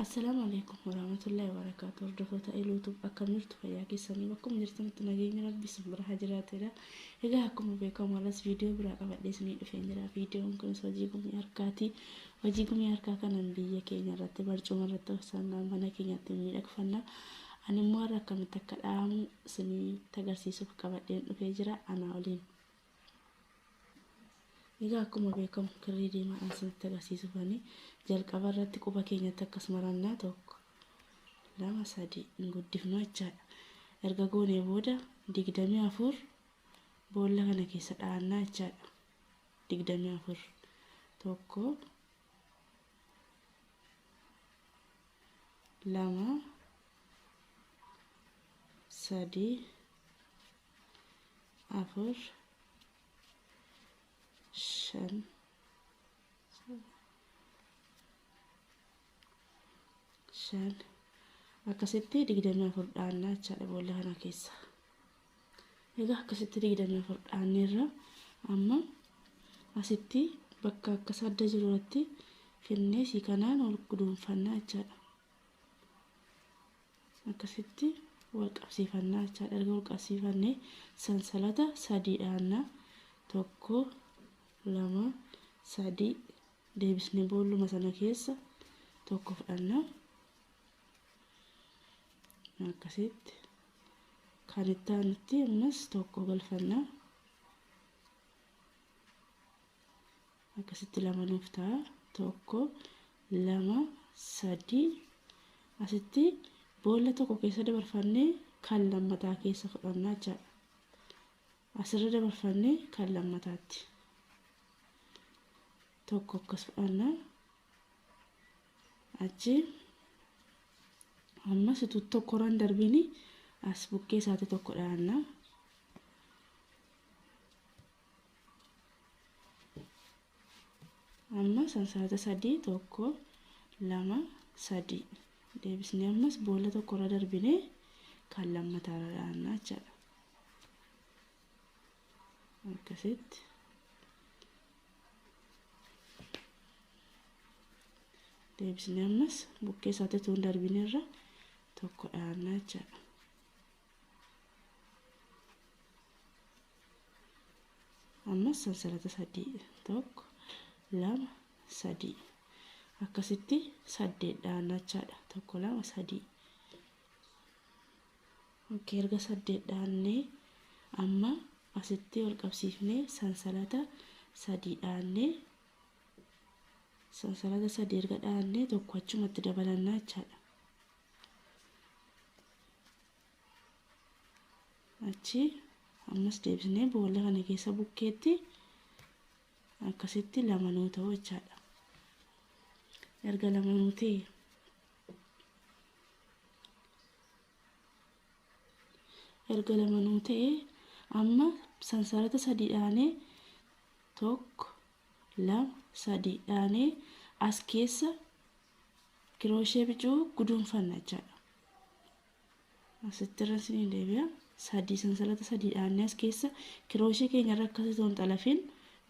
Assalaamu alaykum warahmatullahi wabarakatuh. Hordoftoota YouTube akkam jirtu fayyaa keessanii bakkuma jirtanitti nageenya rabbii isin bira haa jiraatudha. Egaa akkuma beekamu alas viidiyoo biraa qabadhee isinii dhufee jira. Viidiyoon kunis hojii gumii harkaati. Hojii gumii harkaa kanan biyya keenya irratti barcuma irratti uffannaa mana keenyatti miidhagfanna. Ani immoo har'a akkamitti akka dha'amu isinii agarsiisuuf qabadheen dhufee jira. Anaa waliin. Egaa akkuma beekamu kirrii diimaadhaan isinitti agarsiisuufani jalqaba irratti quba keenyatti akkas marannaa tokko lama sadii hin guddifnu jechaadha. Erga goonee booda 24 boolla kana keessa dha'annaa jechaadha. 24 tokko lama sadii afur shan akkasitti 24 dha'annaa jechaadha boolla kana keessa. Egaa akkasitti 24 dha'anneerra amma asitti bakka akkas adda jiru irratti finnee si kanaan ol guduunfannaa jechaadha. Akkasitti wal qabsiifannaa jechaadha. Erga wal qabsiifannee sansalata 3 dha'annaa tokko lama sadii deebisnee boolluma sana keessa tokko fudhannaa. Akkasitti kan itti aanutti ammas tokko galfannaa. Akkasitti lama nuuf ta'a. Tokko lama sadii asitti boolla tokko keessa dabarfannee kan lammataa keessa fudhannaa jechaadha. Asirra dabarfannee kan lammataatti tokko akkas fudhannaa. Achi ammas utuu tokko irraan darbini as bukkee isaatti tokko dha'annaa. Amma sansalata 3 tokko lama sadii deebisnee ammas boolla tokko irra darbinee kan lammataa irra dha'annaa jechaadha. Akkasitti deebisnee ammas bukkee isaatti utuu hin darbineerra tokko dha'annaa jechaadha. Ammas sansalata 3 tokko lama sadii akkasitti 8 dha'annaa jechaadha. Tokko lama sadii. Erga 8 dha'annee amma asitti wal qabsiifnee sansalata 3 dha'annee sansalata 3 erga dha'annee tokko achumatti dabalannaa jechaadha. Achi ammas deebisnee boolla kana keessa bukkeetti akkasitti lama nuu ta'u jechaadha. Erga lama nuu ta'e amma sansalata 3 dha'anee tokko lama sadii dha'anee as keessa kirooshee bicuu guduunfanna jechaadha. Asitti irra isin deebi'a. Sansalata 3 dha'anee as keessa kirooshee keenya irra akkasitti hin xalafin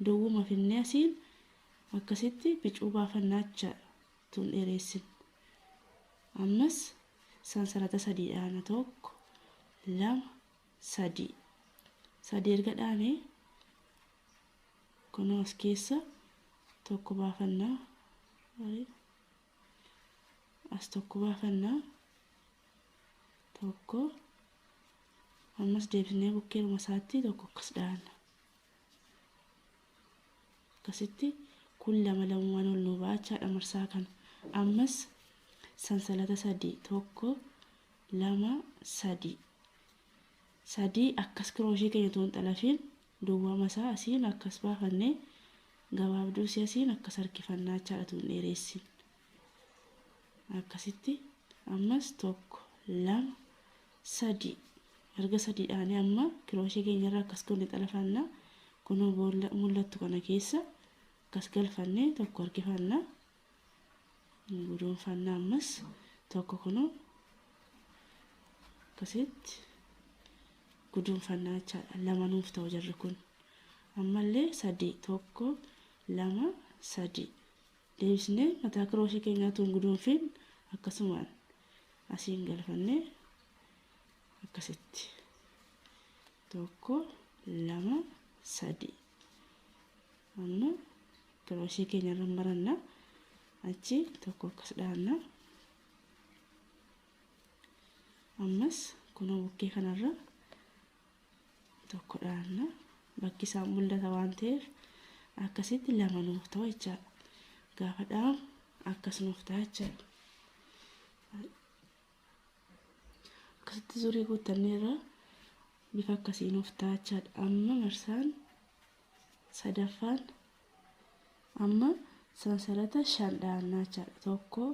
duwwuma finnee asiin akkasitti bicuu baafannaa jechaadha. Tun dheeressin. Ammas sansalata 3 dha'ana tokko lama sadii erga dha'anee kunoo as keessa tokko baafannaa. As tokko baafannaa tokko ammas deebisnee bukkeeruma isaatti tokko akkas dha'anna. Akkasitti kun lama lamumaan ol nu ba'a jechaadha marsaa kana. Ammas sansalata 3 tokko lama sadii akkas kirooshii keenya utuu hin xalafin duwwama isaa asiin akkas baafannee gabaabduu si asiin akkas harkifannaa jechaadha tun dheeressin. Akkasitti ammas tokko lama sadii erga 3 dha'anee amma kirooshii keenya irraa akkas goone xalafannaa. Kunoo boolla mul'attu kana keessa akkas galfannee tokko harkifannaa guduunfannaa. Ammas tokko kunoo akkasitti guduunfannaa jechaadha. Lama nuuf ta'u jarri kun. Ammallee 3 tokko lama sadii deebisnee mataa kirooshii keenyaa tun guduunfin akkasumaan asiin galfannee akkasitti 1 2 3 amma kiroshii keenya irra maranna achi tokko akkas dhaanna ammas kunoo bukkee kanarra tokko dhaanna bakki isaa mul'ata waan ta'eef akkasitti lama nuuf ta'u jechaadha gaafa dhaam akkas nuuf ta'a jechaadha akkasitti zurii guutanneerra bifa akkasii nuuf ta'a jechaadha amma marsaan sadaffaan amma sansalata 5 dhaannaa jechaadha 1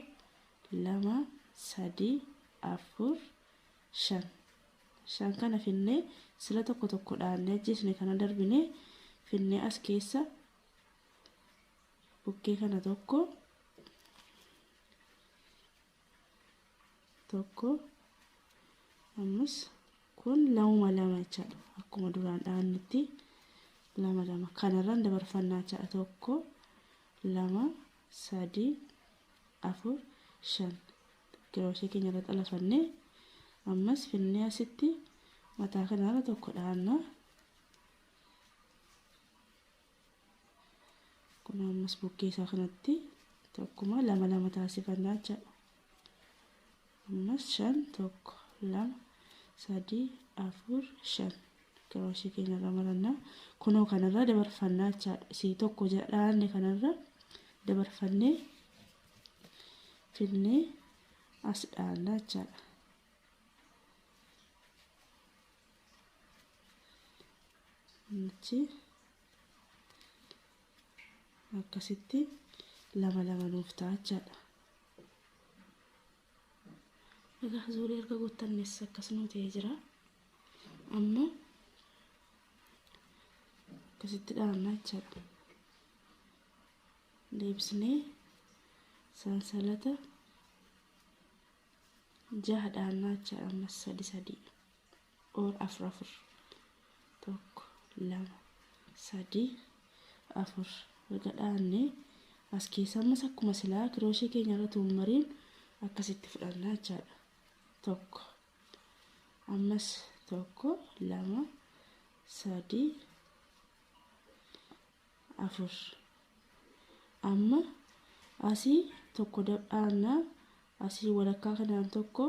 2 3 4 5 5 kana finnee sila tokko dhaannee ajjeesne kana darbinee finnee as keessa bukkee kana tokko ammas kun lama jechaadha akkuma duraan dhaannetti lama kanarraan dabarfannaa jechaadha 1 2 3 4 5 kiroshii keenya irra xalafannee ammas finnee asitti mataa kanarra tokko dhaannaa kun ammas bukkee isaa kanatti tokkuma lama taasifannaa jechaadha ammas 5 1 2 3 4 5 kiroshii keenya irra marannaa kunoo kanarra dabarfannaa jechaadha isii tokko dhaanne kanarra dabarfannee finnee as dhaannaa jechaadha akkasitti lama nuuf ta'a jechaadha egaa zuurii erga guutannes akkasuma ta'ee jira amma akkasitti dhaannaa jechaadha deebisnee sansalata 6 dhaannaa jechaadha ammas 3 or 4 tokko 2 3 4 erga dhaannee as keessa ammas akkuma silaa kiroshii keenya irra tuummariin akkasitti fudhannaa jechaadha tokko ammas 1 2 3 4 amma asii tokko dhaannaa asii walakkaa kanaan tokko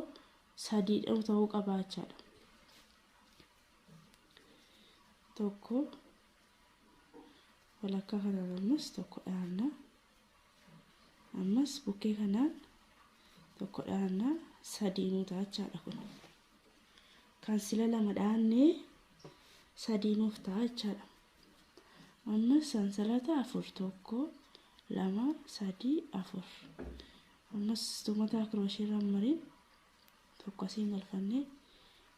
3 ta'uu qaba jechaadha tokko walakkaa kanaan ammas tokko dhaannaa ammas bukkee kanaan tokko dhaannaa 3 nu ta'a jechaadha kun kan sila lama dhaannee 3 nuuf ta'a jechaadha ammas sansalata 4 tokko 2 3 4 ammas tumataa kiroshii irra mariin tokko asiin galfannee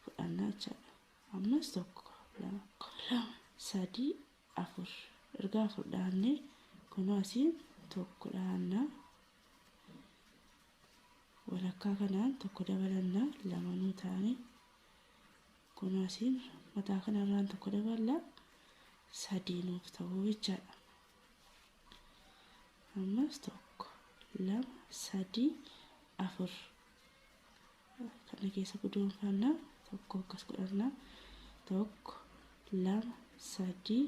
fudhannaa jechaadha ammas tokko 2 3 4 erga 4 dhaannee kunoo asiin tokko dhaannaa walakkaa kanaan tokko dabalannaa 2 nu taane kunoo asiin mataa kanarraan tokko daballaa 3 nuuf ta'uu jechaadha ammas tokko 2 3 4 kana keessa guduunfannaa tokko akkas godhannaa tokko 2 3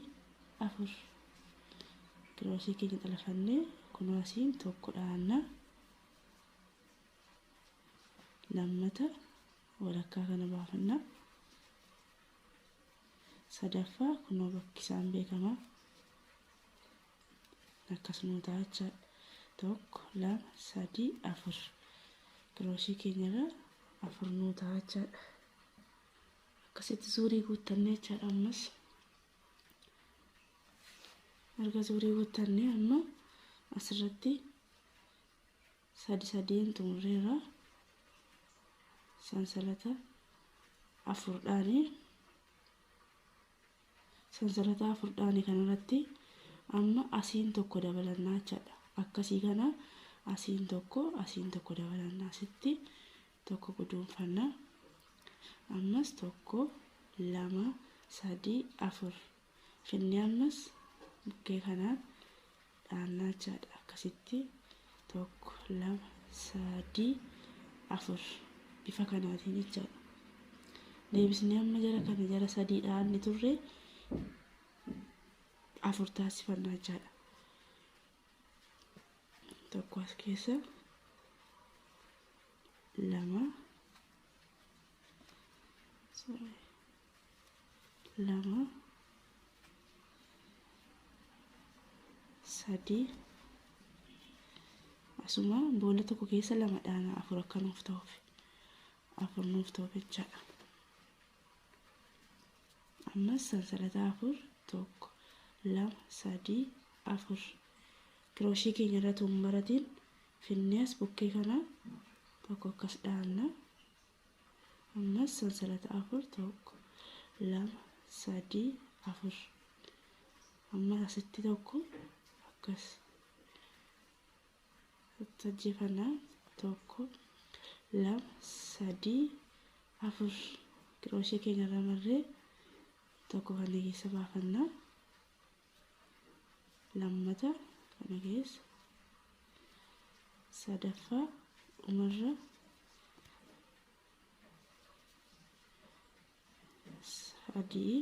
4 kiroshii keenya xalafannee kunoo asiin tokko dhaannaa lammata walakkaa kana baafannaa sadaffaa kunoo bakki isaan beekamaa akkasuma ta'a jechaadha tokko 2 3 4 kiroshii keenya irra 4 nu ta'a jechaadha akkasitti zuurii guuttannee jechaadha ammas erga zuurii guuttannee amma asirratti 3 xumurreerra sansalata 4 dhaanii sansalata 4 dhaanii kanarratti amma asiin tokko dabalannaa jechaadha akkasii kana asiin tokko dabalannaa asitti tokko guduunfannaa ammas tokko 2 3 4 finnee ammas bukkee kanaan dhaannaa jechaadha akkasitti tokko 2 3 afur bifa kanaatiin jechaadha. Deebisnee amma jara kana jara sadiidhaan ni turre afur taasifannaa jechaadha. Tokko as keessa lama sadii asuma boolla tokko keessa lama dhaana afur akka nuuf ta'uuf afur nuuf ta'uuf jechaadha. Ammas sansalata afur tokko lama sadii afur kirooshii keenya irra tumbaratiin finnees bukkee kana tokko akkas dhaanna. Ammas sansalata afur tokko lama sadii afur amma asitti tokko akkas tajjifannaa tokko lama sadii afur kirooshii keenya irra marree tokko kana keessa baafannaa. Lammata kana keessa sadaffaa umarra sadii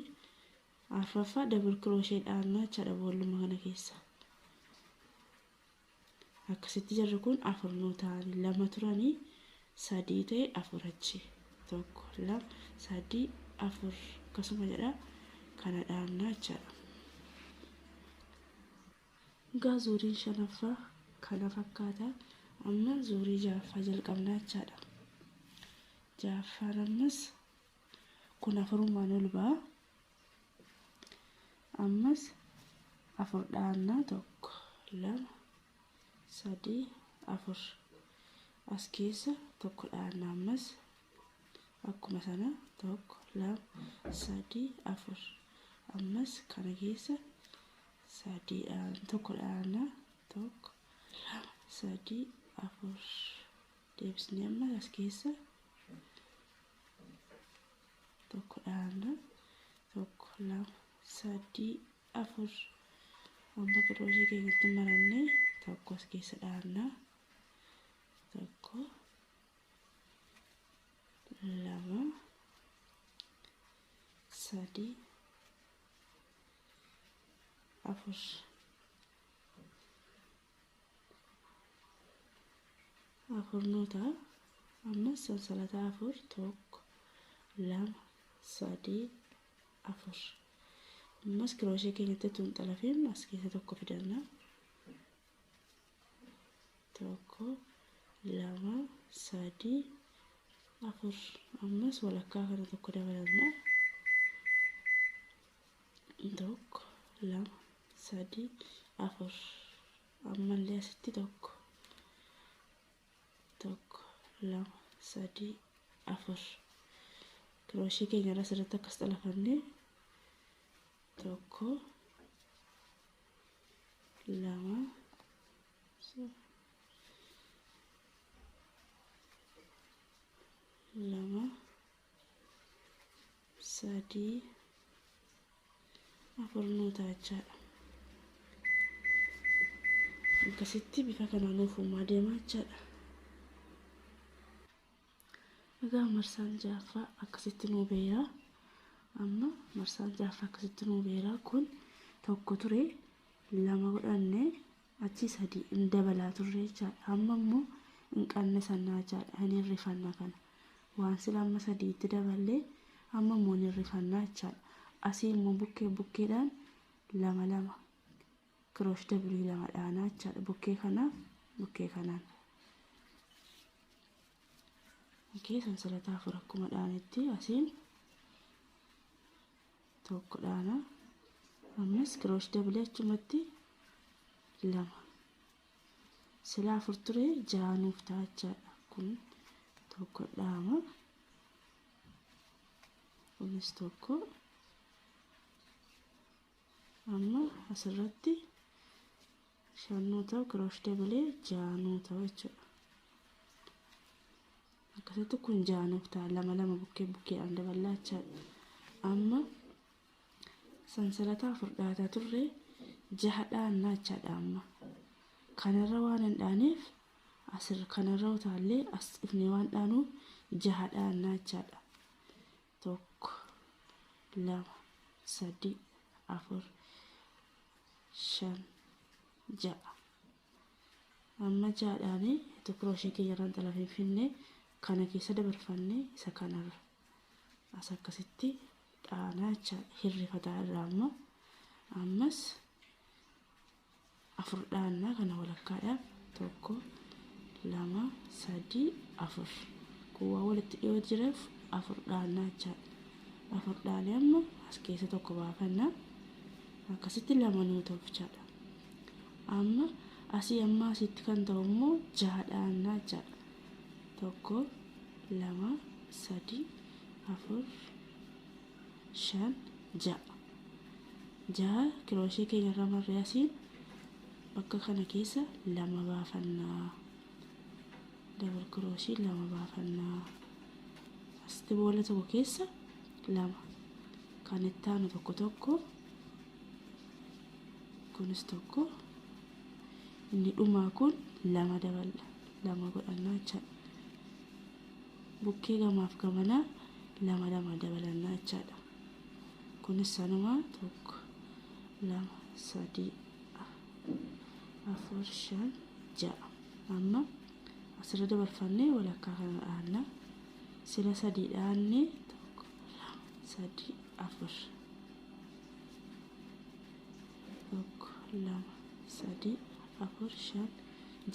arfaffaa dabal kirooshee dhaannaa jechaadha boolluma kana keessa. Akkasitti jarri kun afur nuu ta'anii lama turanii sadii ta'e afur achi tokko lama sadii afur akkasuma jedha kana dhaannaa jechaadha. Egaa zuuriin shanaffaa kana fakkaata. Amma zuurii ja'affaa jalqabnaa jechaadha. Ja'affaan ammas kun afurumaan ol ba'a. Ammas afur dhaannaa tokko lama sadii afur as keessa tokko dhaannaa ammas akkuma sana tokko lama sadii afur ammas kana keessa sadii tokko dhaannaa tokko lama sadii afur deebisnee ammas as keessa tokko dhaannaa tokko lama sadii afur amma kirooshii keenyatti marannee tokko as keessa dhaannaa tokko lama sadii afur afur nuu ta'a. Ammas sansalata afur tokko lama sadii afur ammas kirooshii keenyatti tun xalafiin as keessa tokko fidannaa tokko lama sadii afur ammas walakkaa kana tokko dabalannaa tokko lama sadii afur ammallee asitti tokko lama sadii afur kirooshii keenya irra sirriitti akkas xalafannee tokko lama sadii afur nuu ta'a jechaadha. Akkasitti bifa kanaan uumamaa deemaa jechaadha. Egaa marsaan ja'affaa akkasitti nuu beera. Amma marsaan ja'affaa akkasitti nuu beera. Kun tokko ture lama godhannee achi sadii hin dabalaa turre jechaadha. Amma immoo hin qannasannaa jechaadha. Hin hirrifannaa kana waan sila amma sadiitti daballee amma immoo hin hirrifannaa jechaadha. Asii immoo bukkeedhaan lama lama kiroosh dabalii lama dhaanaa jechaadha. Bukkee kanaaf bukkee kanaan. Sansalata afur akkuma dhaanetti asiin tokko dhaana ammas kiroosh dabalee achumatti lama sila afur ture ja'a nuuf ta'a jechaadha. Kun tokko dhaama kunis tokko amma asirratti shan nuu ta'u kiroosh dabalee ja'a nuu ta'u jechuudha. Akkasitti kun ja'a nuuf ta'a lama lama bukkeedhaan daballaa jechaadha. Amma sansalata afur dhaataa turre jaha dhaannaa jechaadha. Amma kanarra waan hin dhaaneef asir kanarra utaallee as dhufnee waan dhaanu jaha dhaannaa jechaadha. Tokko, lama, sadii, afur, shan, ja'a. Amma jaadhaanii crochet keeyyarraan xala finfinnee kana keessa dabarfannee isa kanarra as akkasitti dhaanaa jechaadha. Hirrifataa irraa ammas afur dhaannaa kana walakkaadhaaf tokko, lama, sadii, afur. Kuwaa walitti dhiyoo jireef afur dhaannaa jechaadha. Afur dhaanee amma as keessa tokko baafannaa akkasitti lama nuu ta'u jechaadha. Amma asii amma asitti kan ta'u immoo jaha dhaannaa jechaadha. Tokko, lama, sadii, afur, shan, ja'a. Jaha crochet keenyarra marree asiin bakka kana keessa lama baafannaa. Double crochet lama baafannaa. Asitti boolla tokko keessa lama. Kan itti aanu tokko kunis tokko. Inni dhumaa kun lama daballa. Lama godhannaa jechaadha. Bukkee gamaaf gamanaa lama dabalannaa jechaadha. Kunis sanuma tokko, lama, sadii, afur, shan, ja'a. Amma asirra dabarfannee walakkaa kana dhaannaa. Sila sadii dhaannee tokko, lama, sadii, afur. Tokko, lama, sadii, afur, shan,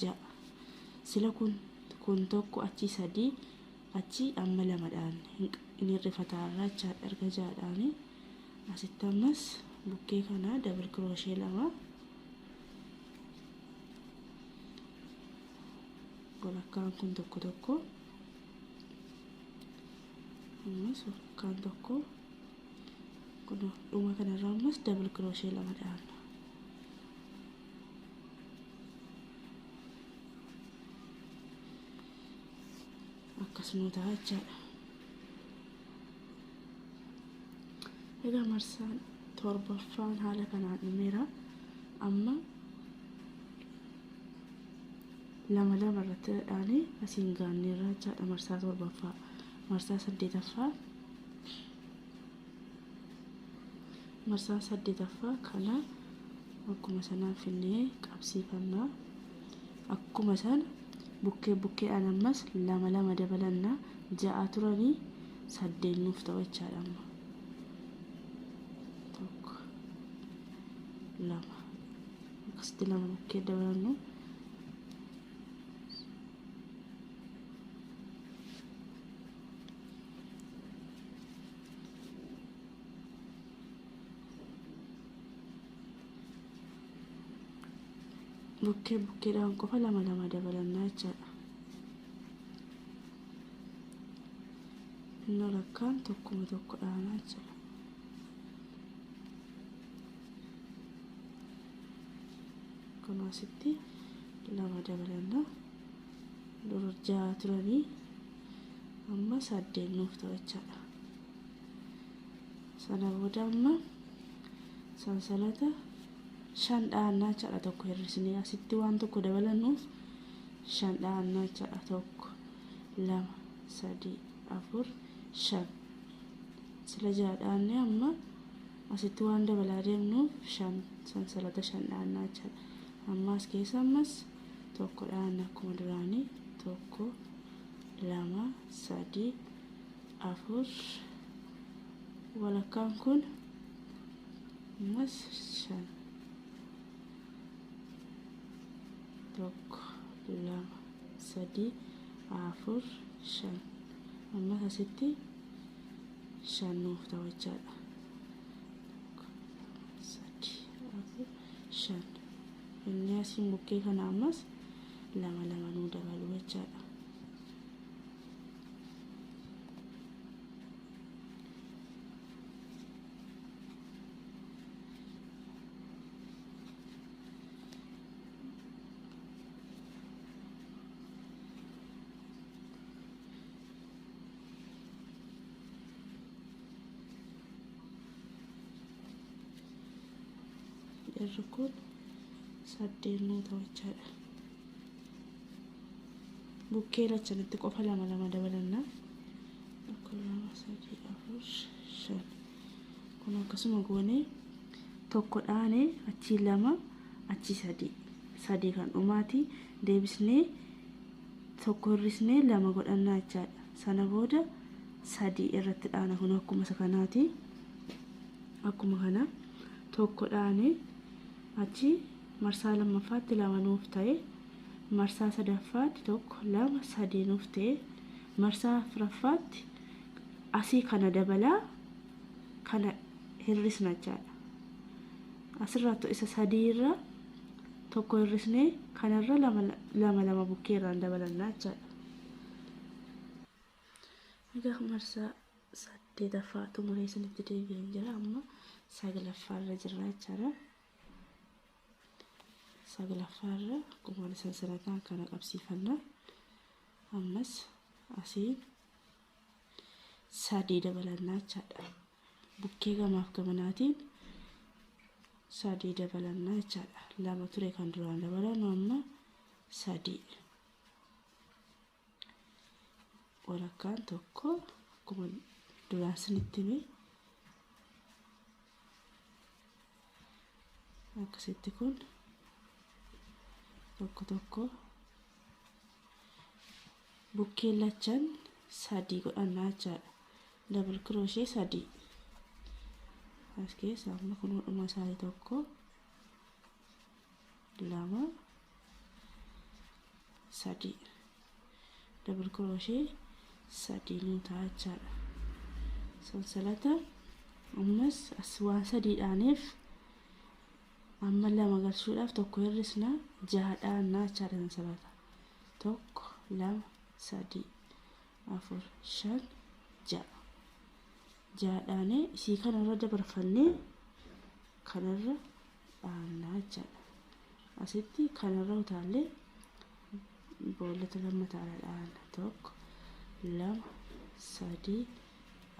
ja'a. Sila kun tokko achi sadii achi amma lama dhaanne. Inni hirrifataa irraa jechaadha erga jaadhaanii. Asitti ammas bukkee kana double crochet lama. Walakkaan kun tokko. Ammas walakkaan tokko. Kun dhuma kanarraa ammas double crochet lama dhaanna. Akkasuma ta'a jechaadha. Egaa marsaan torbaffaan haala kanaan dhumeera. Amma lama irratti dhaanee asiin gaanneerra jechaadha marsaa torbaffaa. Marsaa saddeetaffaa kana akkuma sanaan finnee qabsiifannaa. Akkuma sana bukkee ammas lama dabalannaa. Ja'a turanii 8 nuuf ta'u jechaadha amma. Tokko, lama. Akkasitti lama bukkee dabalannu. Bukkeedhaan qofa lama dabalannaa jechaadha. Inni walakkaan tokko dhaanaa jechaadha. Kun asitti lama dabalannaa. Dura ja'a turanii amma 8 nuuf ta'u jechaadha. Sana booda amma sansalata 5 dhaannaa jechaadha. Tokko hir'isnee asitti waan tokko dabalannuuf 5 dhaannaa jechaadha. Tokko, lama, sadii, afur, 5. Sila ja'a dhaannee amma asitti waan dabalaa deemnuuf 5 sansalata 5 dhaannaa jechaadha. Amma as keessa ammas tokko dhaannaa akkuma duraanii. Tokko, lama, sadii, afur. Walakkaan kun ammas 5. Tokko, lama, sadii, afur, 5. Ammas asitti 5 nuuf ta'u jechaadha. Tokko, sadii, afur, 5. Inni asiin bukkee kana ammas lama nuu dabalu jechaadha. Irri kun 8 nuu ta'u jechaadha. bukkee lachanitti qofa lama dabalanna. Tokko lama sadii afur shan. Kun akkasuma goone tokko dhaane achi lama achi sadii kan dhumaati deebisnee tokko hir'isnee lama godhannaa jechaadha. Sana booda sadii irratti dhaana kun akkuma sakanaati. Akkuma kana tokko dhaane achi marsaa lammaffaatti lama nuuf ta'e, marsaa sadaffaatti tokko lama sadii nuuf ta'e, marsaa afuraffaatti asii kana dabalaa kana hir'isna jechaadha. Asirratti isa sadii irra tokko hir'isnee kanarra lama bukkeerraan dabalannaa jechaadha. Egaa marsaa saddeetaffaa xumuree isinitti deebi'een jira. Amma sagalaffaarra jirra jechaadha. Sagalaffaarra akkuma sansalataan kana qabsiifanna. Ammas asii sadii dabalannaa jechaadha. Bukkee gamaaf gamanaatiin sadii dabalannaa jechaadha. Lama ture kan duraan dabalannu amma sadii. Walakkaan tokko akkuma duraan isinitti hime akkasitti kun tokko bukkee lachan sadii godhannaa jechaadha. Double crochet sadii as keessa amma kun dhuma isaa tokko lama sadii double crochet sadii nu ta'a jechaadha. Sansalata ammas as waan sadii dhaaneef amma lama galchuudhaaf tokko hir'isna jaha dhaannaa jechaadha. Sansalata tokko lama sadii afur shan jaha dhaanee isii kanarra dabarfannee kanarra dhaannaa jechaadha. Asitti kanarra utaallee boolata lammataadha dhaana tokko lama sadii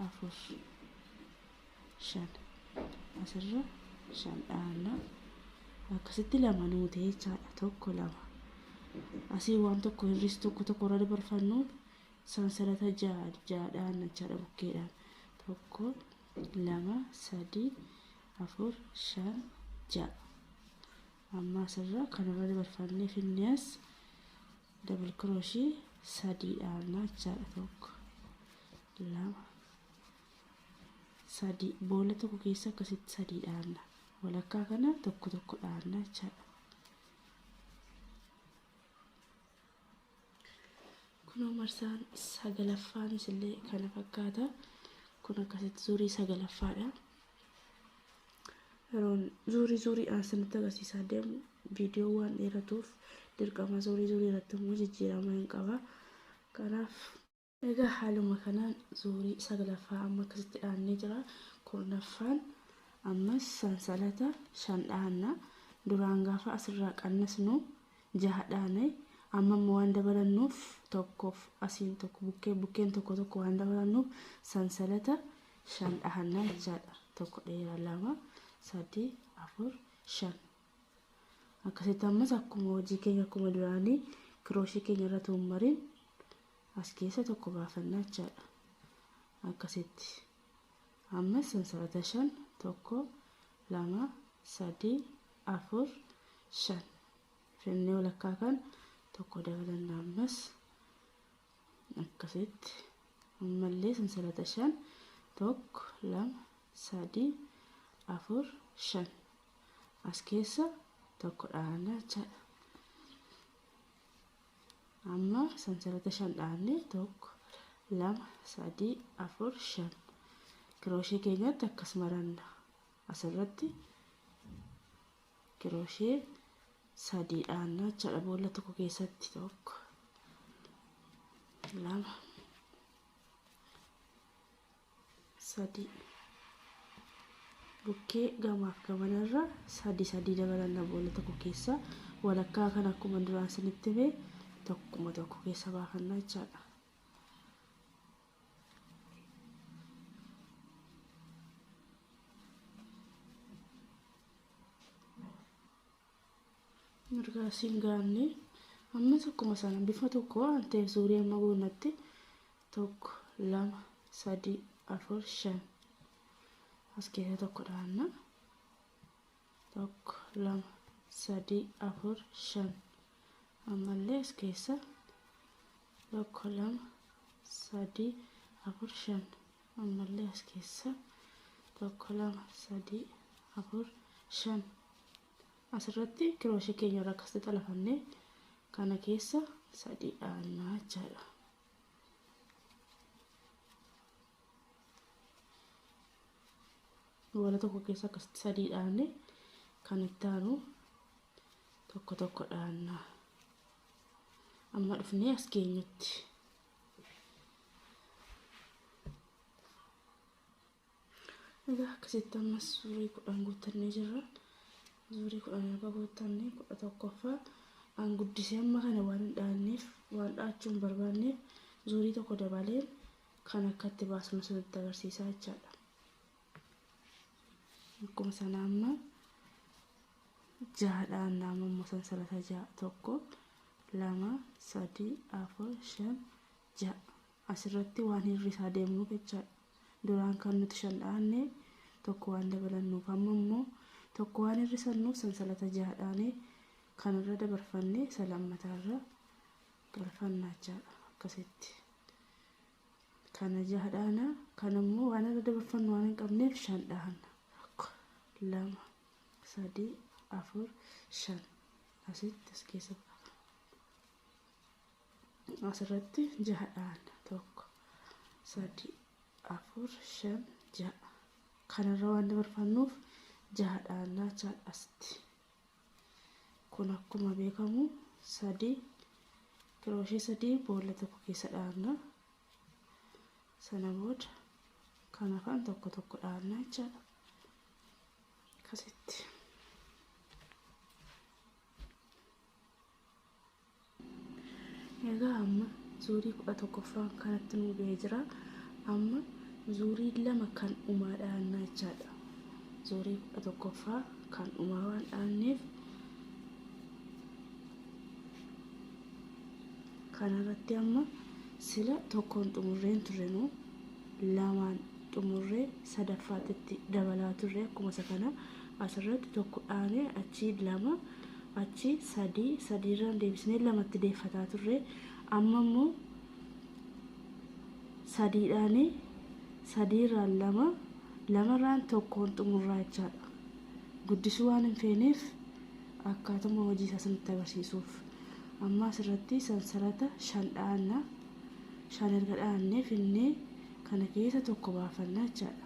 afur shan asirra shan dhaana akkasitti lama nuu ta'e jechaadha. Tokko lama asii waan tokko hir'is tokko irra dabarfannuun sansalata jaha dhaana jechaadha bukkeedhaan. Tokko lama sadii afur shan jaha amma asirra kanarra dabarfannee finnees double crochet sadii dhaana jechaadha. Tokko lama sadii boolla tokko keessa akkasitti sadii dhaana. Walakkaa kana tokko dhaana jechaadha. Kunoo marsaan sagalaffaanis illee kana fakkaata. Kun akkasitti zuurii sagalaffaadha. Yeroon zuurii asinitti agarsiisaa deemu viidiyoo waan dheeratuuf dirqama zuurii irratti immoo jijjiirama hin qaba. Kanaaf egaa haaluma kanaan zuurii sagalaffaa amma akkasitti dhaannee jira. Kurnaffaan ammas sansalata shan dhaanna. Duraan gaafa asirraa qannasnu jaha dhaane amma waan dabalannuuf tokkoof asiin tokko bukkeen tokko waan dabalannuuf sansalata shan dhaanna jechaadha. Tokko dheeraa lama sadii afur shan akkasitti ammas akkuma hojii keenya akkuma duraanii kirooshii keenya irra tuumariin as keessa tokko baafannaa jechaadha. Akkasitti ammas sansalata shan tokko lama sadii afur shan finnee walakkaa kan tokko dabalanna ammas akkasitti ammallee sansalata shan tokko lama sadii afur shan as keessa tokko dhaana jechaadha. Amma sansalata shan dhaanne tokko lama sadii afur shan kirooshee keenyatti akkas maranna. Asirratti kirooshee sadii dhaanna jechaadha. Boolla tokko keessatti tokko lama sadii bukkee gamaaf gamanarra sadii dabalanna boolla tokko keessa. Walakkaa kan akkuma duraan isinitti hime tokkuma tokko keessa baafanna jechaadha. Mirgaa siin gaanne amma tokkuma sana bifa tokko waan ta'eef zuurii amma goonatti 1 2 3 4 5 as keessa tokko dhaanna 1 2 3 4 5 ammallee as keessa 1 2 3 4 5 ammallee as keessa 1 2 3 4 5 asirratti kirooshee keenya irraa akkasitti xalafannee kana keessa 3 dhaannaa jechaadha. wala tokko keessa akkasitti 3 dhaanne kan itti aanu tokko dhaannaa amma dhufnee as keenyutti egaa akkasitti ammas zuurii 10 guuttannee jirra. zuurii 10 erga guuttannee 11ffaa an guddisee amma kana waan dhaanneef waan dhaachuun barbaanneef zuurii tokko dabaleen kan akkatti baasnu sirriitti agarsiisaa jechaadha. akkuma sana amma 6 dhaannaa ammoo sansalata 6 1 2 3 4 5 6 asirratti waan hirrisaa deemnu jechaadha. duraan kan nuti 5 dhaanne tokko waan dabalannuuf amma immoo tokko waan hirrisannuuf sansalata 6 dhaanee kanarra dabarfannee salammataarra galfannaa jechaadha. akkasitti kana 6 dhaana kan immoo waan irra dabarfannu waan hin qabneef 5 dhaana 2 3 4 5 asitti as keessa asirratti 6 dhaana 1 3 4 5 6 kanarra waan dabarfannuuf 6 dhaannaa jechaadha. asitti kun akkuma beekamu 3 kirooshee 3 boolla tokko keessa dhaannaa sana booda kan afaan tokko dhaannaa jechaadha. akkasitti egaa amma zuurii 11ffaan kanatti nu ga'ee jira. amma zuurii 2 kan dhumaa dhaannaa jechaadha. zuurii 11ffaa kan dhumaa waan dhaanneef kanarratti amma sila tokkoon xumurreen turrenu lamaan xumurree sadaffaatti dabalaa turre akkuma isa kana asirratti tokko dhaanee achi 2 achi 3 irraan deebisnee 2tti deeffataa turre amma immoo 3 dhaanee 3 irraan 2 irraan tokkoon xumurraa jechaadha. guddisuu waan hin feeneef akkaatuma hojii isaa sanitti agarsiisuuf amma asirratti sansalata 5 dhaannaa 5 erga dhaannee finnee kana keessa tokko baafannaa jechaadha.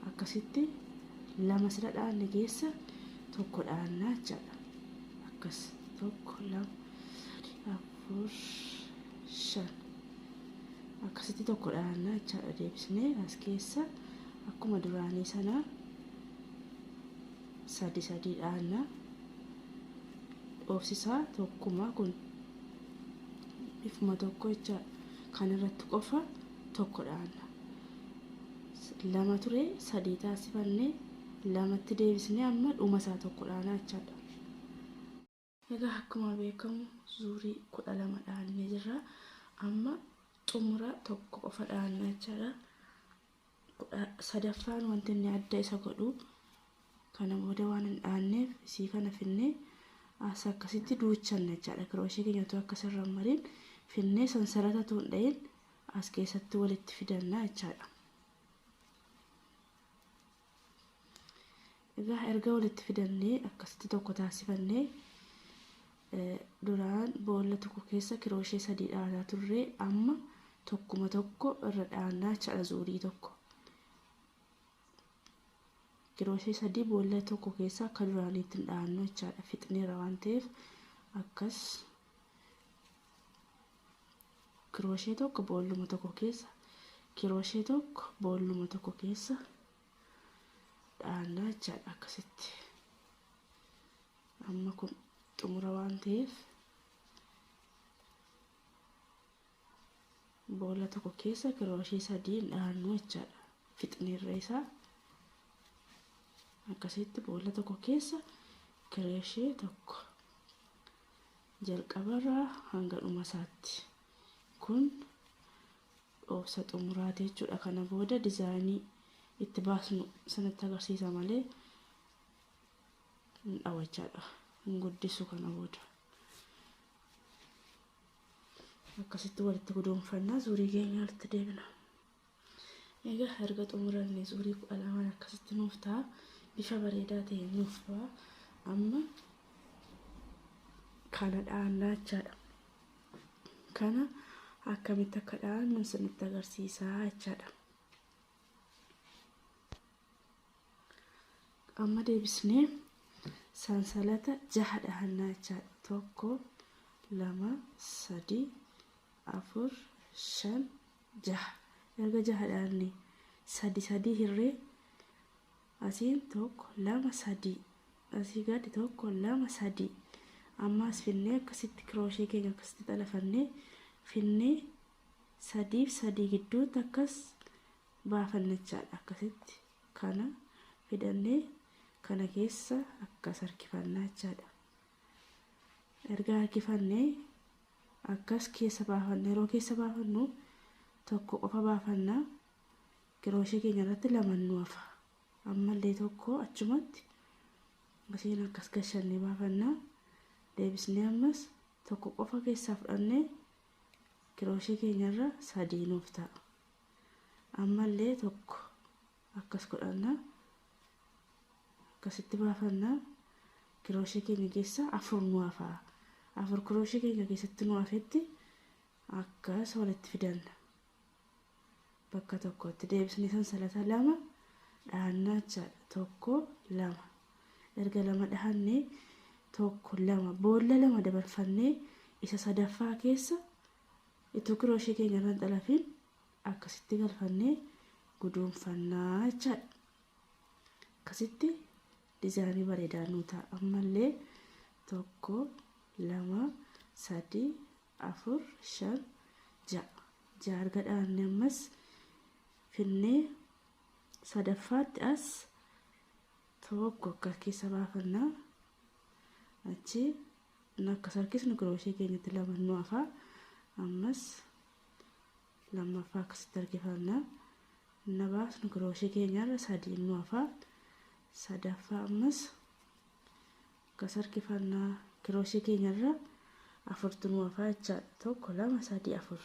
akkasitti 2 sila dhaanne keessa tokko dhaannaa jechaadha. akkas 1 2 3 4 5 akkasitti tokko dhaannaa jechaadha. deebisnee as keessa akkuma duraanii sana 3 dhaannaa dhoofsisaa tokkuma kun bifuma tokko jechaadha. kanarratti qofa tokko dhaanna 2 ture 3 taasifannee 2tti deebisnee amma dhuma isaa tokko dhaanaa jechaadha. egaa akkuma beekamu zuurii 12 dhaannee jirra. amma xumura tokko qofa dhaannaa jechaadha. sadaffaan wanti inni adda isa godhu kana booda waan hin dhaanneef isii kana finnee as akkasitti duuchanna jechaadha. kirooshee keenyatu akkasirra mariin finnee sansalata tuun dha'in as keessatti walitti fidannaa jechaadha. egaa erga walitti fidannee akkasitti tokko taasifannee duraan boolla tokko keessa kirooshee 3 dhaanaa turre amma tokkuma tokko irra dhaannaa jechaadha. zuurii tokko kirooshee 3 boolla tokko keessa akka duraaniitti dhaannoo jechaadha. fixneera waan ta'eef akkas kirooshee tokko boolluma tokko keessa kirooshee tokko boolluma tokko keessa dhaannaa jechaadha. akkasitti amma kun xumura waan ta'eef boolla tokko keessa kirooshee 3 dhaannoo jechaadha. fixneerra isaa akkasitti boolla tokko keessa kirooshee tokko jalqabarraa hanga dhumasaatti. Kun dhoofsa xumuraati jechuudha. Kana booda dizaayinii itti baasnu sanatti agarsiisa malee hin dhawwachaadha. Hin guddisu kana booda. Akkasitti walitti guduunfannaa zuurii keenya walitti deebina. Egaa erga xumuranne zuurii 12 akkasitti nuuf ta'a. Bifa bareedaa ta'e nuuf ba'a. Amma kana dhaannaa jechaadha. Kana akkamitti akka dhaannu isinitti agarsiisaa jechaadha. Amma deebisnee sansalata 6 dhaannaa jechaadha. 1 2 3 4 5 6. Erga 6 dhaanne 3 hirree asiin 1 2 3 asii gadi 1 2 3. Ammas finnee akkasitti kirooshee keenya akkasitti xalafannee finnee 3 fi 3 gidduutti akkas baafannechaadha. Akkasitti kana fidannee kana keessa akkas harkifannaa jechaadha. Erga harkifannee akkas keessa baafannee yeroo keessa baafannu tokko qofa baafannaa kirooshee keenya irratti lamaan nu hafa. Ammallee tokko achumatti asiin akkas gashannee baafannaa. Deebisnee ammas tokko qofa keessaa fudhannee kirooshee keenya irra 3 nuuf ta'a. Ammallee tokko akkas godhannaa akkasitti baafannaa kirooshee keenya keessa 4 nu hafa. 4 kirooshee keenya keessatti nu hafetti akkas walitti fidanna. Bakka tokkotti deebisnee sansalata 2 dhaannaa jechaadha. 1 2 erga 2 dhaannee 1 2 boolla 2 dabarfannee isa sadaffaa keessa itti kirooshee keenya irra xalafiin akkasitti galfannee guduunfannaa jechaadha. Akkasitti dizaayinii bareedaa nu ta'a. Ammallee 1 2 3 4 5 6 erga dhaannee ammas finnee sadaffaatti as tokko akka keessa baafannaa. Achi nakka sarkisnu kirooshee keenyatti 2 nu hafa. Ammas lammaffaa akkasitti harkifannaa. Nabaasnu kirooshee keenyarra 3 nu hafa. Sadaffaa ammas akkas harkifannaa kirooshee keenyarra 4 nu hafa jechaadha. 1 2 3 4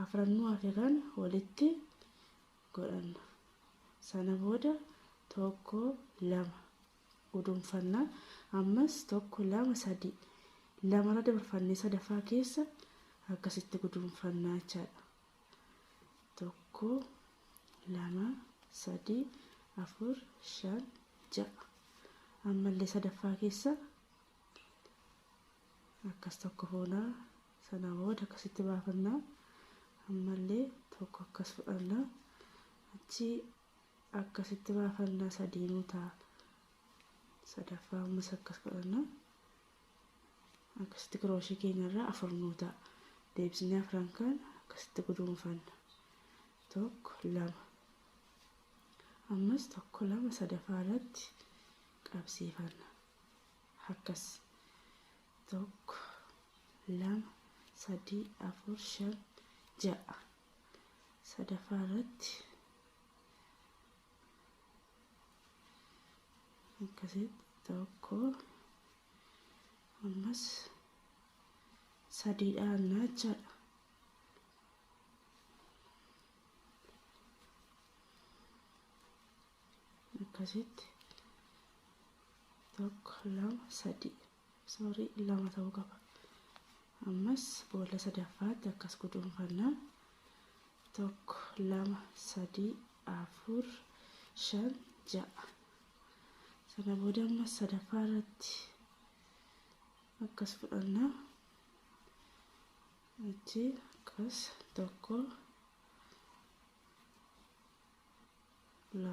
afran nu hafe kan walitti godhanna. Sana booda 1 2 guduunfannaa. Ammas 1 2 3 lamarra dabarfannee sadaffaa keessa akkasitti guduunfannaa jechaadha. 1 2 3 4 5 6 ammallee sadaffaa keessa akkas tokko foonaa. Sana booda akkasitti baafannaa. Ammallee tokko akkas fudhannaa. Achi akkasitti baafannaa 3 nu ta'a. Sadaffaa ammas akkas fudhannaa. Akkasitti kirooshee keenyarra 4 nu ta'a. Deebisnee afran kan akkasitti guduunfanna. 1 2 ammas 1 2 sadaffaa irratti qabsiifanna. Akkas 1 2 3 4 5 6 sadaffaa irratti akkasitti 1 ammas 3 dhaannaa jechaadha. Akkasitti 1 2 3 2 ta'uu qaba. Ammas boolla sadaffaatti akkas guduunfannaa. 1 2 3 4 5 6 sana booda ammas sadaffaa irratti akkas fudhannaa. Achi akkas 1 2 3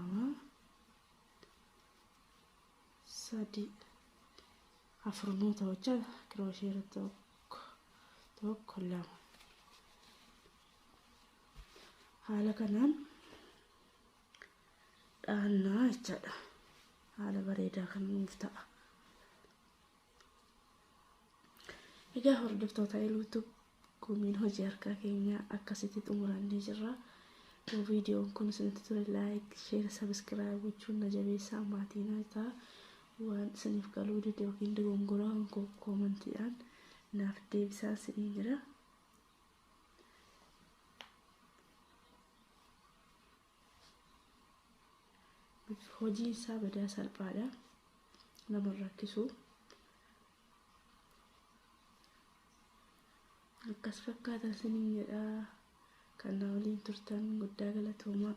4 nu ta'u jechaadha. Kirooshee irratti 1 2 haala kanaan dhaannaa jechaadha. Haala bareedaa kan nuuf ta'a. Egaa hordoftoota YouTube kumiin hojii harkaa keenya akkasitti xumurannee jirra. Viidiyoon kun isinitti tole like, share, subscribe gochuun na jabeessaa maatiin ta'a. Waan isiniif galuu dide yookiin dogongoraa koomentiidhaan naaf deebisaa isiniin jira. Hojiin isaa badaa salphaadha. Nama rakkisu. Akkas fakkaatan isiniin jedha. Kan na waliin turtan guddaa galatoomaa.